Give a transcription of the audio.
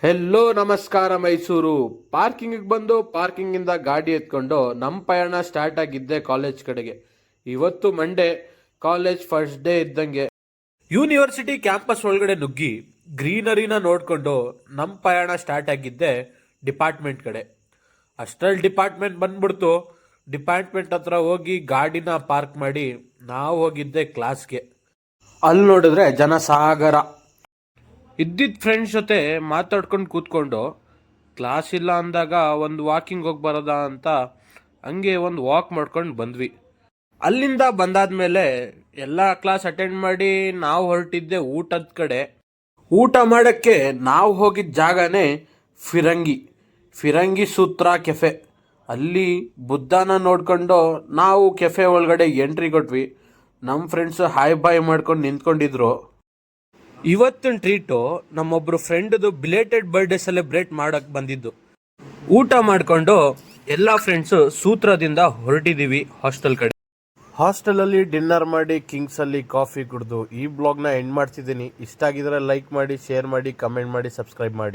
Hello ನಮಸ್ಕಾರ Mysuru. Parking ಬಂದು parking ಇಂದ ಗಾಡಿ ಎತ್ಕೊಂಡು ನಮ್ಮ ಪಯಣ ಸ್ಟಾರ್ಟ್ ಆಗಿದ್ದೆ ಕಾಲೇಜ್ ಕಡೆಗೆ. ಇವತ್ತು ಮಂಡೇ, ಕಾಲೇಜ್ ಫಸ್ಟ್ ಡೇ ಇದ್ದಂಗೆ ಯೂನಿವರ್ಸಿಟಿ ಕ್ಯಾಂಪಸ್ ಒಳಗಡೆ ನುಗ್ಗಿ ಗ್ರೀನರಿನ ನೋಡ್ಕೊಂಡು ನಮ್ಮ ಪಯಣ ಸ್ಟಾರ್ಟ್ ಆಗಿದ್ದೆ ಡಿಪಾರ್ಟ್ಮೆಂಟ್ ಕಡೆ. ಅಷ್ಟರಲ್ಲಿ ಡಿಪಾರ್ಟ್ಮೆಂಟ್ ಬಂದ್ಬಿಡ್ತು. ಡಿಪಾರ್ಟ್ಮೆಂಟ್ ಹತ್ರ ಹೋಗಿ ಗಾಡಿನ ಪಾರ್ಕ್ ಮಾಡಿ ನಾವು ಹೋಗಿದ್ದೆ ಕ್ಲಾಸ್ಗೆ. ಅಲ್ಲಿ ನೋಡಿದ್ರೆ ಜನಸಾಗರ. ಇದ್ದಿದ್ದ ಫ್ರೆಂಡ್ಸ್ ಜೊತೆ ಮಾತಾಡ್ಕೊಂಡು ಕೂತ್ಕೊಂಡು ಕ್ಲಾಸ್ ಇಲ್ಲ ಅಂದಾಗ ಒಂದು ವಾಕಿಂಗ್ ಹೋಗಿ ಬರೋದ ಅಂತ ಹಂಗೆ ಒಂದು ವಾಕ್ ಮಾಡ್ಕೊಂಡು ಬಂದ್ವಿ. ಅಲ್ಲಿಂದ ಬಂದಾದ್ಮೇಲೆ ಎಲ್ಲ ಕ್ಲಾಸ್ ಅಟೆಂಡ್ ಮಾಡಿ ನಾವು ಹೊರಟಿದ್ದೆ ಊಟದ ಕಡೆ. ಊಟ ಮಾಡೋಕ್ಕೆ ನಾವು ಹೋಗಿದ್ದ ಜಾಗನೇ ಫಿರಂಗಿ ಸೂತ್ರ ಕೆಫೆ. ಅಲ್ಲಿ ಬುದ್ಧನ ನೋಡ್ಕೊಂಡು ನಾವು ಕೆಫೆ ಒಳಗಡೆ ಎಂಟ್ರಿ ಕೊಟ್ವಿ. ನಮ್ಮ ಫ್ರೆಂಡ್ಸ್ ಹಾಯ್ ಬಾಯ್ ಮಾಡ್ಕೊಂಡು ನಿಂತ್ಕೊಂಡಿದ್ರು. ಇವತ್ತಿನ ಟ್ರೀಟು ನಮ್ಮೊಬ್ರು ಫ್ರೆಂಡ್ದು ಬಿಲೇಟೆಡ್ ಬರ್ಡೇ ಸೆಲೆಬ್ರೇಟ್ ಮಾಡಕ್ ಬಂದಿದ್ದು. ಊಟ ಮಾಡಿಕೊಂಡು ಎಲ್ಲ ಫ್ರೆಂಡ್ಸು ಸೂತ್ರದಿಂದ ಹೊರಟಿದ್ದೀವಿ ಹಾಸ್ಟೆಲ್ ಕಡೆ. ಹಾಸ್ಟೆಲಲ್ಲಿ ಡಿನ್ನರ್ ಮಾಡಿ ಕಿಂಗ್ಸಲ್ಲಿ ಕಾಫಿ ಕುಡಿದು ಈ ಬ್ಲಾಗ್ನ ಎಂಡ್ ಮಾಡ್ತಿದ್ದೀನಿ. ಇಷ್ಟ ಆಗಿದ್ರೆ ಲೈಕ್ ಮಾಡಿ, ಶೇರ್ ಮಾಡಿ, ಕಮೆಂಟ್ ಮಾಡಿ, ಸಬ್ಸ್ಕ್ರೈಬ್ ಮಾಡಿ.